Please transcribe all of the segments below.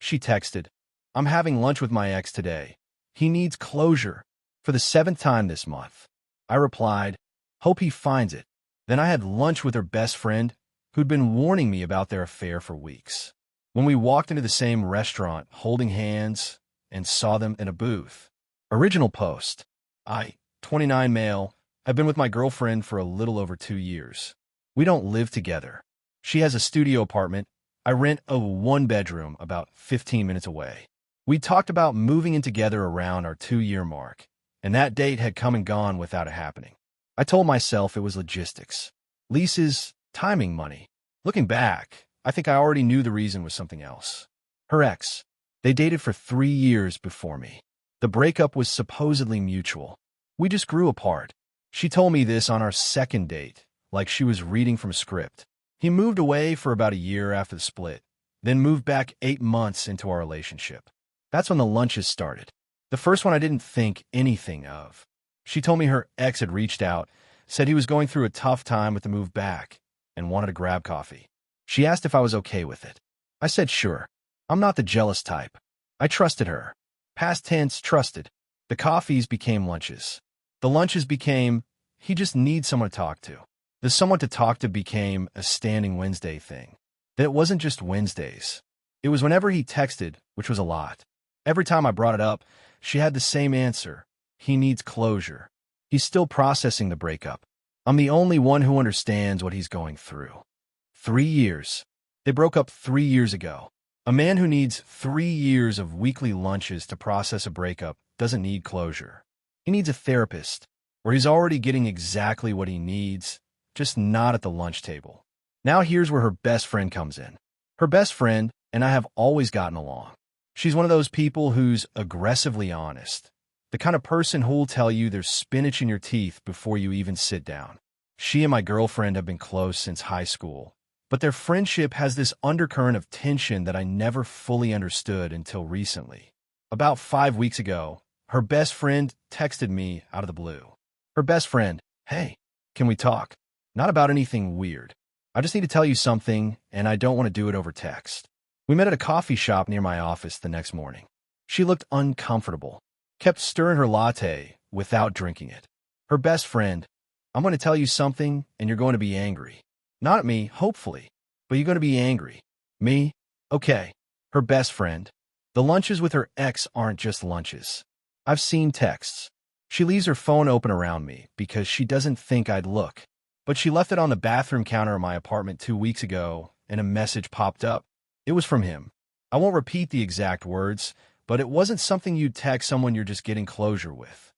She texted, "I'm having lunch with my ex today. He needs closure for the 7th time this month." I replied, "Hope he finds it." Then I had lunch with her best friend, who'd been warning me about their affair for weeks. When we walked into the same restaurant, holding hands, and saw them in a booth. Original post. I, 29 male, have been with my girlfriend for a little over 2 years. We don't live together. She has a studio apartment. I rent a 1-bedroom about 15 minutes away. We talked about moving in together around our 2-year mark, and that date had come and gone without it happening. I told myself it was logistics. Leases, timing, money. Looking back, I think I already knew the reason was something else. Her ex. They dated for 3 years before me. The breakup was supposedly mutual. We just grew apart. She told me this on our 2nd date, like she was reading from a script. He moved away for about a year after the split, then moved back 8 months into our relationship. That's when the lunches started. The first one I didn't think anything of. She told me her ex had reached out, said he was going through a tough time with the move back, and wanted to grab coffee. She asked if I was okay with it. I said sure. I'm not the jealous type. I trusted her. Past tense, trusted. The coffees became lunches. The lunches became, he just needs someone to talk to. The someone to talk to became a standing Wednesday thing. Then it wasn't just Wednesdays. It was whenever he texted, which was a lot. Every time I brought it up, she had the same answer. He needs closure. He's still processing the breakup. I'm the only one who understands what he's going through. 3 years. They broke up 3 years ago. A man who needs 3 years of weekly lunches to process a breakup doesn't need closure. He needs a therapist, where he's already getting exactly what he needs, just not at the lunch table. Now here's where her best friend comes in. Her best friend and I have always gotten along. She's one of those people who's aggressively honest. The kind of person who'll tell you there's spinach in your teeth before you even sit down. She and my girlfriend have been close since high school, but their friendship has this undercurrent of tension that I never fully understood until recently. About 5 weeks ago, her best friend texted me out of the blue. Her best friend, "Hey, can we talk? Not about anything weird. I just need to tell you something, and I don't want to do it over text." We met at a coffee shop near my office the next morning. She looked uncomfortable, kept stirring her latte without drinking it. Her best friend, "I'm going to tell you something, and you're going to be angry. Not at me, hopefully, but you're going to be angry." Me? Okay. Her best friend. The lunches with her ex aren't just lunches. I've seen texts. She leaves her phone open around me because she doesn't think I'd look. But she left it on the bathroom counter of my apartment 2 weeks ago, and a message popped up. It was from him. I won't repeat the exact words, but it wasn't something you'd text someone you're just getting closure with.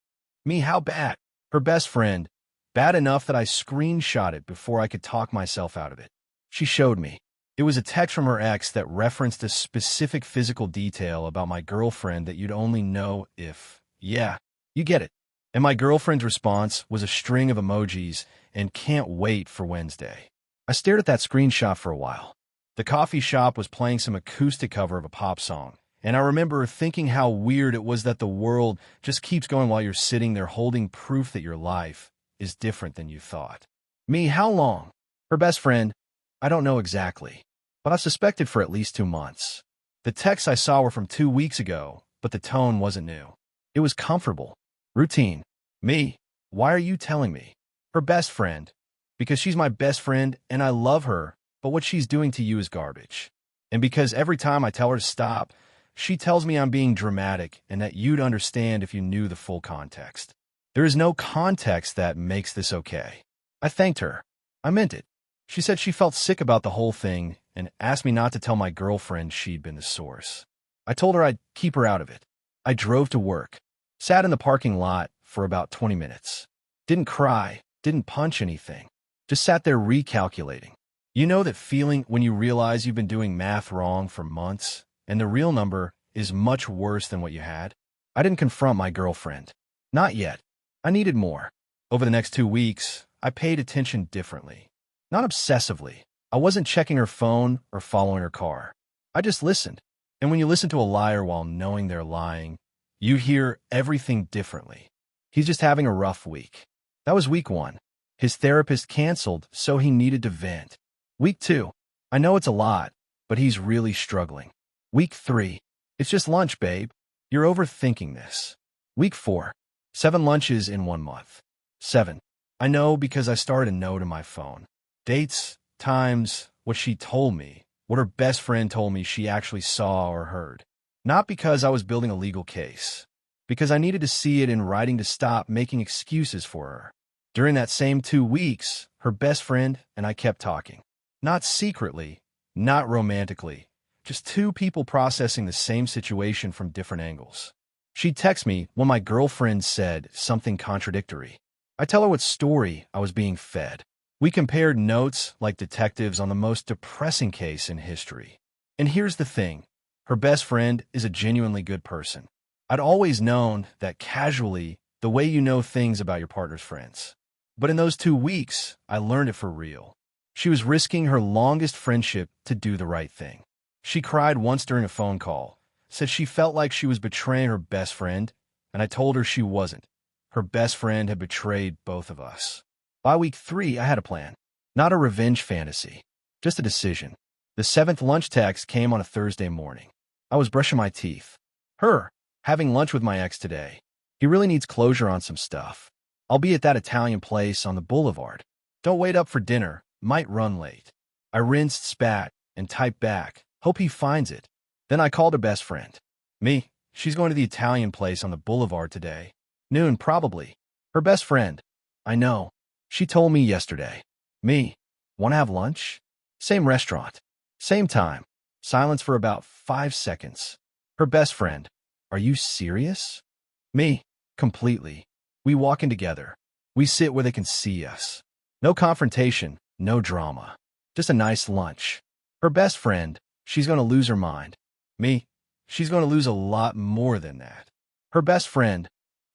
Me, how bad? Her best friend. Bad enough that I screenshot it before I could talk myself out of it. She showed me. It was a text from her ex that referenced a specific physical detail about my girlfriend that you'd only know if, yeah, you get it. And my girlfriend's response was a string of emojis and "can't wait for Wednesday." I stared at that screenshot for a while. The coffee shop was playing some acoustic cover of a pop song, and I remember thinking how weird it was that the world just keeps going while you're sitting there holding proof that your life is different than you thought. Me, how long? Her best friend, I don't know exactly, but I've suspected for at least 2 months. The texts I saw were from 2 weeks ago, but the tone wasn't new. It was comfortable. Routine. Me, why are you telling me? Her best friend, because she's my best friend and I love her, but what she's doing to you is garbage. And because every time I tell her to stop, she tells me I'm being dramatic and that you'd understand if you knew the full context. There is no context that makes this okay. I thanked her. I meant it. She said she felt sick about the whole thing and asked me not to tell my girlfriend she'd been the source. I told her I'd keep her out of it. I drove to work, sat in the parking lot for about 20 minutes. Didn't cry, didn't punch anything. Just sat there recalculating. You know that feeling when you realize you've been doing math wrong for months and the real number is much worse than what you had? I didn't confront my girlfriend. Not yet. I needed more. Over the next 2 weeks, I paid attention differently. Not obsessively. I wasn't checking her phone or following her car. I just listened. And when you listen to a liar while knowing they're lying, you hear everything differently. He's just having a rough week. That was week 1. His therapist canceled, so he needed to vent. Week 2. I know it's a lot, but he's really struggling. Week 3. It's just lunch, babe. You're overthinking this. Week 4. 7 lunches in 1 month. 7. I know because I started a note in my phone. Dates, times, what she told me, what her best friend told me she actually saw or heard. Not because I was building a legal case. Because I needed to see it in writing to stop making excuses for her. During that same 2 weeks, her best friend and I kept talking. Not secretly, not romantically, just 2 people processing the same situation from different angles. She'd text me when my girlfriend said something contradictory. I tell her what story I was being fed. We compared notes like detectives on the most depressing case in history. And here's the thing. Her best friend is a genuinely good person. I'd always known that casually, the way you know things about your partner's friends. But in those 2 weeks, I learned it for real. She was risking her longest friendship to do the right thing. She cried once during a phone call, said she felt like she was betraying her best friend, and I told her she wasn't. Her best friend had betrayed both of us. By week 3, I had a plan. Not a revenge fantasy, just a decision. The 7th lunch text came on a Thursday morning. I was brushing my teeth. Having lunch with my ex today. He really needs closure on some stuff. I'll be at that Italian place on the boulevard. Don't wait up for dinner, might run late. I rinsed, spat, and typed back. Hope he finds it. Then I called her best friend. Me, she's going to the Italian place on the boulevard today. Noon, probably. Her best friend. I know. She told me yesterday. Me, want to have lunch? Same restaurant. Same time. Silence for about 5 seconds. Her best friend. Are you serious? Me, completely. We walk in together. We sit where they can see us. No confrontation, no drama. Just a nice lunch. Her best friend. She's going to lose her mind. Me, she's going to lose a lot more than that. Her best friend.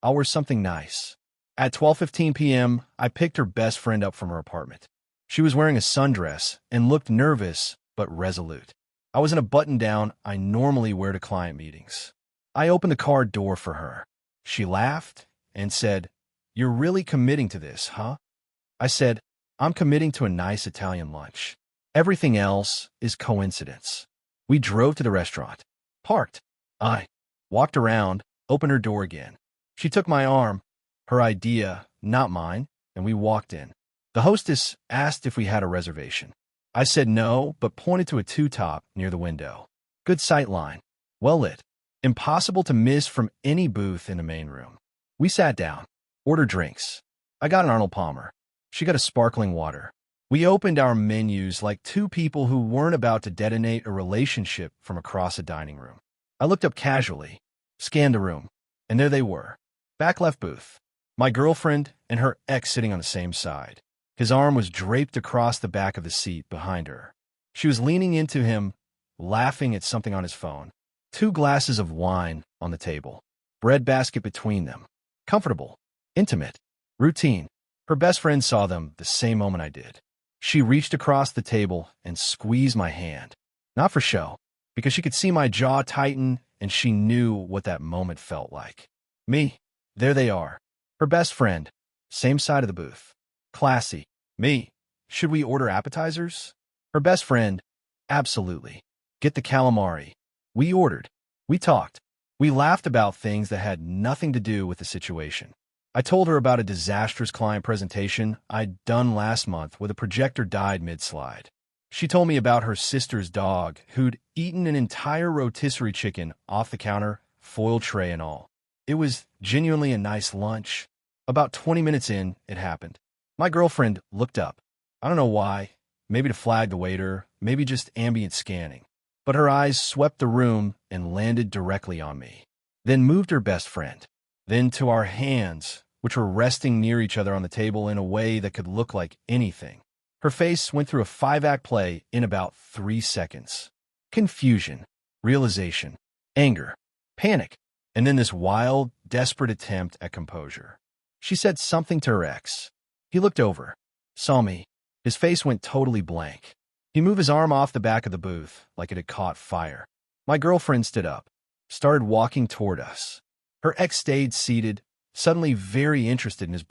I'll wear something nice. At 12:15 p.m., I picked her best friend up from her apartment. She was wearing a sundress and looked nervous but resolute. I was in a button-down I normally wear to client meetings. I opened the car door for her. She laughed and said, "You're really committing to this, huh?" I said, "I'm committing to a nice Italian lunch. Everything else is coincidence." We drove to the restaurant. Parked. I walked around, opened her door again. She took my arm, her idea, not mine, and we walked in. The hostess asked if we had a reservation. I said no, but pointed to a two-top near the window. Good sight line. Well lit. Impossible to miss from any booth in the main room. We sat down. Ordered drinks. I got an Arnold Palmer. She got a sparkling water. We opened our menus like 2 people who weren't about to detonate a relationship from across a dining room. I looked up casually, scanned the room, and there they were. Back left booth. My girlfriend and her ex sitting on the same side. His arm was draped across the back of the seat behind her. She was leaning into him, laughing at something on his phone. 2 glasses of wine on the table. Bread basket between them. Comfortable. Intimate. Routine. Her best friend saw them the same moment I did. She reached across the table and squeezed my hand. Not for show, because she could see my jaw tighten and she knew what that moment felt like. Me. There they are. Her best friend. Same side of the booth. Classy. Me. Should we order appetizers? Her best friend. Absolutely. Get the calamari. We ordered. We talked. We laughed about things that had nothing to do with the situation. I told her about a disastrous client presentation I'd done last month where the projector died mid-slide. She told me about her sister's dog who'd eaten an entire rotisserie chicken off the counter, foil tray and all. It was genuinely a nice lunch. About 20 minutes in, it happened. My girlfriend looked up. I don't know why. Maybe to flag the waiter, maybe just ambient scanning. But her eyes swept the room and landed directly on me. Then moved her best friend. Then to our hands, which were resting near each other on the table in a way that could look like anything. Her face went through a 5-act play in about 3 seconds. Confusion, realization, anger, panic, and then this wild, desperate attempt at composure. She said something to her ex. He looked over, saw me. His face went totally blank. He moved his arm off the back of the booth like it had caught fire. My girlfriend stood up, started walking toward us. Her ex stayed seated, suddenly very interested in his